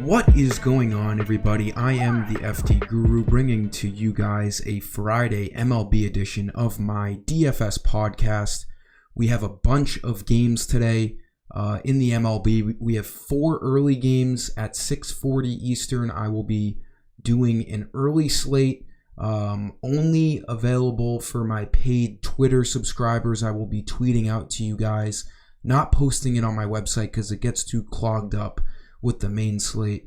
What is going on, everybody? I am the FT Guru, bringing to you guys a Friday MLB edition of my DFS podcast. We have a bunch of games today in the MLB. We have 4 early games at 6:40 Eastern. I will be doing an early slate, only available for my paid Twitter subscribers. I will be tweeting out to you guys, not posting it on my website because it gets too clogged up with the main slate.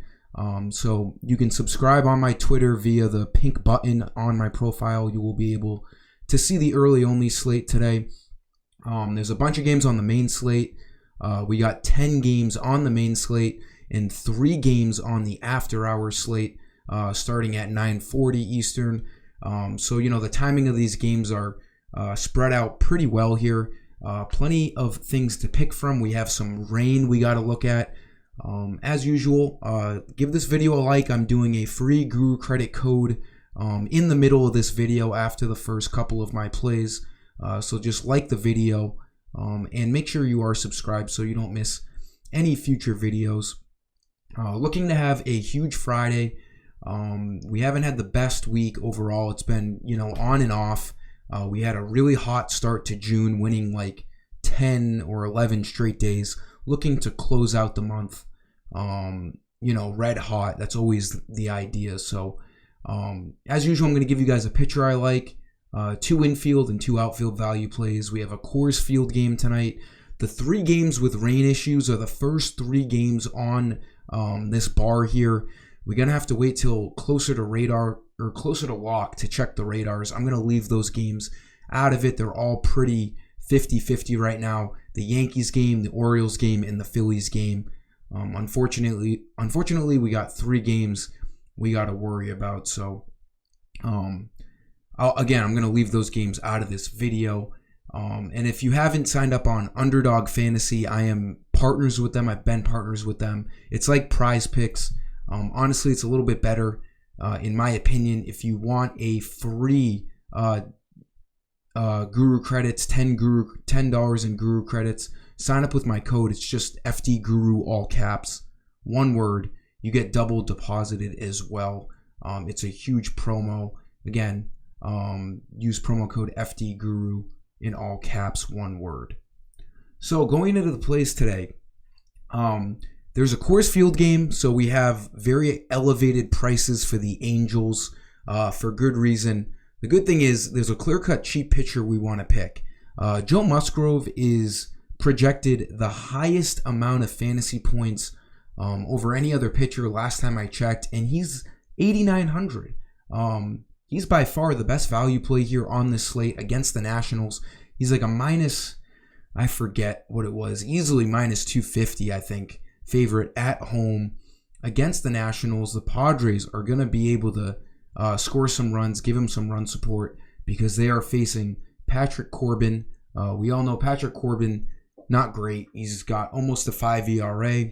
So you can subscribe on my Twitter via the pink button on my profile. You will be able to see the early only slate today. There's a bunch of games on the main slate. We got 10 games on the main slate and 3 games on the after hours slate, starting at 9:40 Eastern. So, the timing of these games are spread out pretty well here. Plenty of things to pick from. We have some rain we got to look at. As usual, give this video a like. I'm doing a free Guru credit code in the middle of this video after the first couple of my plays. So just like the video and make sure you are subscribed so you don't miss any future videos. Looking to have a huge Friday. We haven't had the best week overall. It's been, on and off. We had a really hot start to June, winning like 10 or 11 straight days. Looking to close out the month, red hot. That's always the idea. So, as usual, I'm going to give you guys a pitcher I like, 2 infield and 2 outfield value plays. We have a Coors Field game tonight. The 3 games with rain issues are the first 3 games on this bar here. We're going to have to wait till closer to radar or closer to lock to check the radars. I'm going to leave those games out of it. They're all pretty 50-50 right now. The Yankees game, the Orioles game, and the Phillies game. Unfortunately, we got 3 games we got to worry about. So, I'm going to leave those games out of this video. And if you haven't signed up on Underdog Fantasy, I am partners with them. I've been partners with them. It's like Prize Picks. Honestly, it's a little bit better, in my opinion. If you want a free Guru credits, $10 in Guru credits, sign up with my code. It's just FD Guru, all caps, one word. You get double deposited as well. It's a huge promo. Again, use promo code FD Guru in all caps, one word. So going into the plays today, there's a Coors Field game, so we have very elevated prices for the Angels, for good reason. The good thing is there's a clear-cut cheap pitcher we want to pick. Joe Musgrove is projected the highest amount of fantasy points over any other pitcher last time I checked, and he's 8,900. He's by far the best value play here on this slate against the Nationals. He's like a minus, I forget what it was, easily minus 250, I think, favorite at home against the Nationals. The Padres are going to be able to score some runs, give him some run support because they are facing Patrick Corbin. We all know Patrick Corbin, not great. He's got almost a 5 ERA.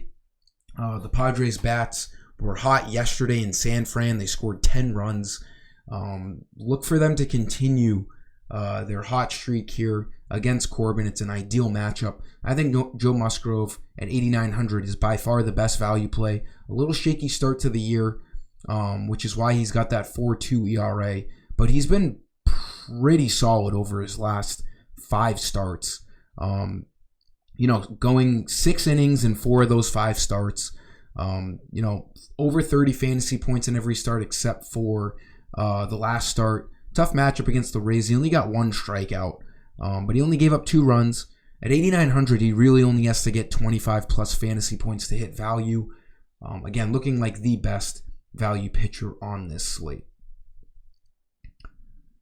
The Padres bats were hot yesterday in San Fran. They scored 10 runs. Look for them to continue their hot streak here against Corbin. It's an ideal matchup. I think Joe Musgrove at 8,900 is by far the best value play. A little shaky start to the year, which is why he's got that 4.2 ERA. But he's been pretty solid over his last 5 starts. Going 6 innings in 4 of those 5 starts. Over 30 fantasy points in every start except for the last start. Tough matchup against the Rays. He only got 1 strikeout, but he only gave up 2 runs. At 8,900, he really only has to get 25 plus fantasy points to hit value. Again, looking like the best value pitcher on this slate.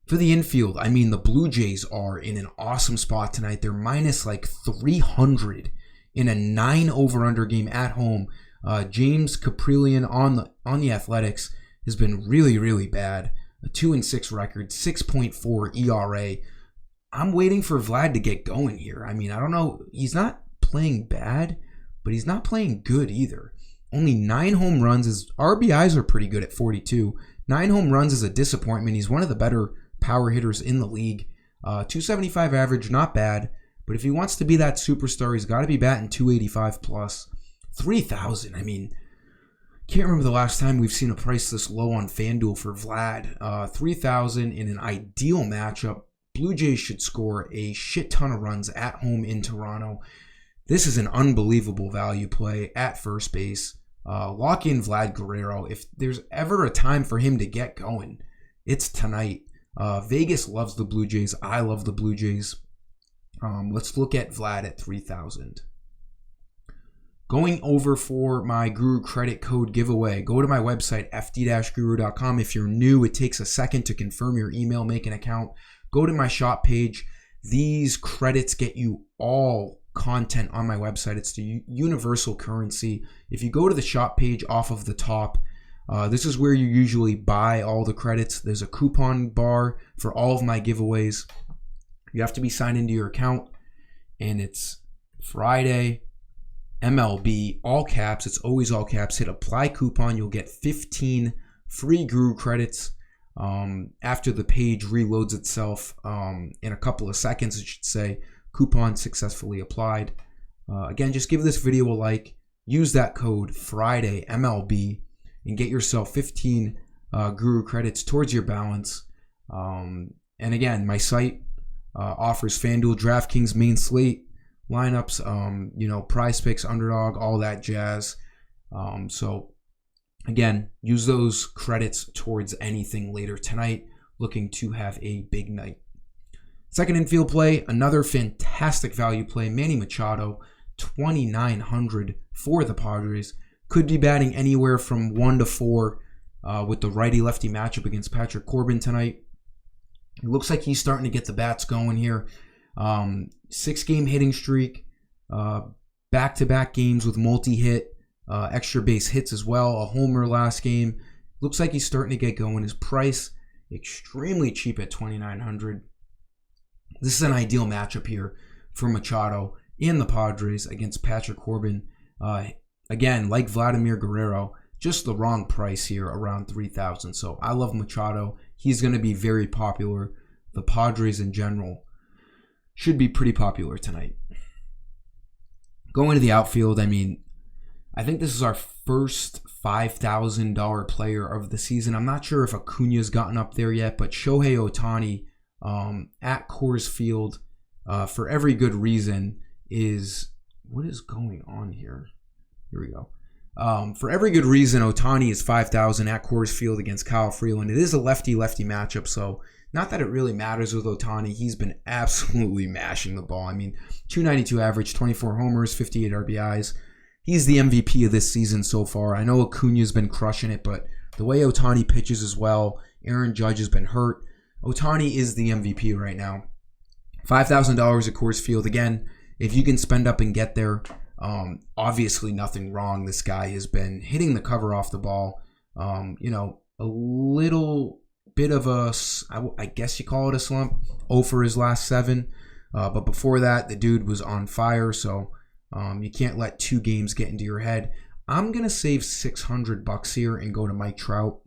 For the infield, the Blue Jays are in an awesome spot tonight. They're minus like 300 in a 9 over-under game at home. James Caprillion on the Athletics has been really, really bad. A 2-6 record, 6.4 ERA. I'm waiting for Vlad to get going here. I don't know. He's not playing bad, but he's not playing good either. Only 9 home runs. His RBIs are pretty good at 42. 9 home runs is a disappointment. He's one of the better power hitters in the league. 275 average, not bad. But if he wants to be that superstar, he's got to be batting 285 plus. 3,000. I mean, can't remember the last time we've seen a price this low on FanDuel for Vlad. 3,000 in an ideal matchup. Blue Jays should score a shit ton of runs at home in Toronto. This is an unbelievable value play at first base. Lock in Vlad Guerrero. If there's ever a time for him to get going, it's tonight. Vegas loves the Blue Jays. I love the Blue Jays. Let's look at Vlad at 3,000. Going over for my Guru credit code giveaway, go to my website, fd-guru.com. If you're new, it takes a second to confirm your email, make an account. Go to my shop page. These credits get you all content on my website. It's the universal currency. If you go to the shop page off of the top, this is where you usually buy all the credits. There's a coupon bar for all of my giveaways. You have to be signed into your account, and it's Friday, MLB, all caps. It's always all caps. Hit apply coupon. You'll get 15 free Guru credits after the page reloads itself in a couple of seconds, it should say. Coupon successfully applied. Again, just give this video a like. Use that code Friday MLB and get yourself 15 Guru credits towards your balance. And again, my site offers FanDuel, DraftKings, main slate lineups, prize picks, underdog, all that jazz. So again, use those credits towards anything later tonight. Looking to have a big night. Second infield play, another fantastic value play. Manny Machado, 2,900 for the Padres. Could be batting anywhere from 1 to 4 with the righty-lefty matchup against Patrick Corbin tonight. It looks like he's starting to get the bats going here. 6-game hitting streak, back-to-back games with multi-hit, extra base hits as well, a homer last game. Looks like he's starting to get going. His price, extremely cheap at 2,900. This is an ideal matchup here for Machado and the Padres against Patrick Corbin. Again, like Vladimir Guerrero, just the wrong price here, around 3,000. So I love Machado. He's going to be very popular. The Padres in general should be pretty popular tonight. Going to the outfield, I mean, I think this is our first $5,000 player of the season. I'm not sure if Acuna's gotten up there yet, but Shohei Ohtani at Coors Field for every good reason is... What is going on here? Here we go. For every good reason, Ohtani is 5,000 at Coors Field against Kyle Freeland. It is a lefty-lefty matchup, so not that it really matters with Ohtani. He's been absolutely mashing the ball. I mean, 292 average, 24 homers, 58 RBIs. He's the MVP of this season so far. I know Acuna's been crushing it, but the way Ohtani pitches as well, Aaron Judge has been hurt. Ohtani is the MVP right now. $5,000 at Coors Field. Again, if you can spend up and get there, obviously nothing wrong. This guy has been hitting the cover off the ball. A little bit of a, I guess you call it a slump, 0 for his last 7. But before that, the dude was on fire. So you can't let 2 games get into your head. I'm going to save $600 here and go to Mike Trout.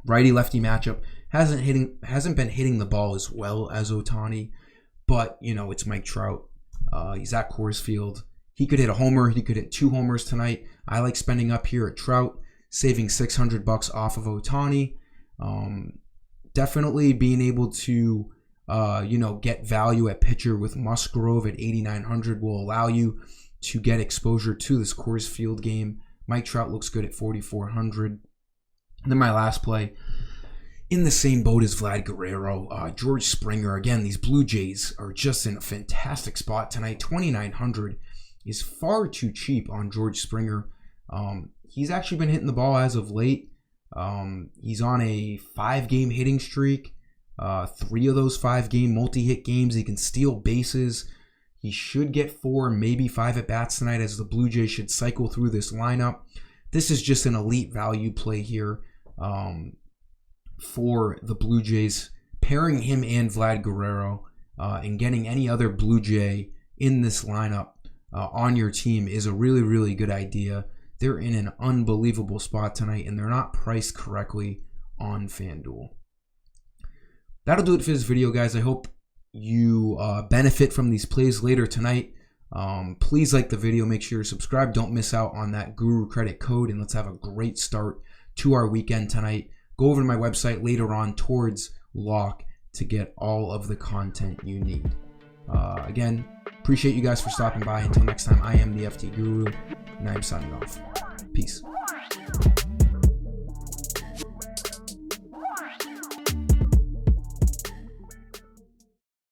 Righty-lefty matchup. Hasn't been hitting the ball as well as Ohtani. But, it's Mike Trout. He's at Coors Field. He could hit a homer. He could hit 2 homers tonight. I like spending up here at Trout, saving $600 off of Ohtani. Definitely being able to, get value at pitcher with Musgrove at 8,900 will allow you to get exposure to this Coors Field game. Mike Trout looks good at 4,400. And then my last play, in the same boat as Vlad Guerrero, George Springer. Again, these Blue Jays are just in a fantastic spot tonight. 2,900 is far too cheap on George Springer. He's actually been hitting the ball as of late. He's on a 5-game hitting streak. 3 of those 5-game multi-hit games. He can steal bases. He should get 4, maybe 5 at-bats tonight as the Blue Jays should cycle through this lineup. This is just an elite value play here for the Blue Jays. Pairing him and Vlad Guerrero and getting any other Blue Jay in this lineup on your team is a really, really good idea. They're in an unbelievable spot tonight, and they're not priced correctly on FanDuel. That'll do it for this video, guys. I hope you benefit from these plays later tonight, please like the video. Make sure you're subscribed. Don't miss out on that Guru credit code, and let's have a great start to our weekend tonight. Go over to my website later on towards lock to get all of the content you need. Again, appreciate you guys for stopping by. Until next time, I am the FT Guru, and I am signing off. Peace.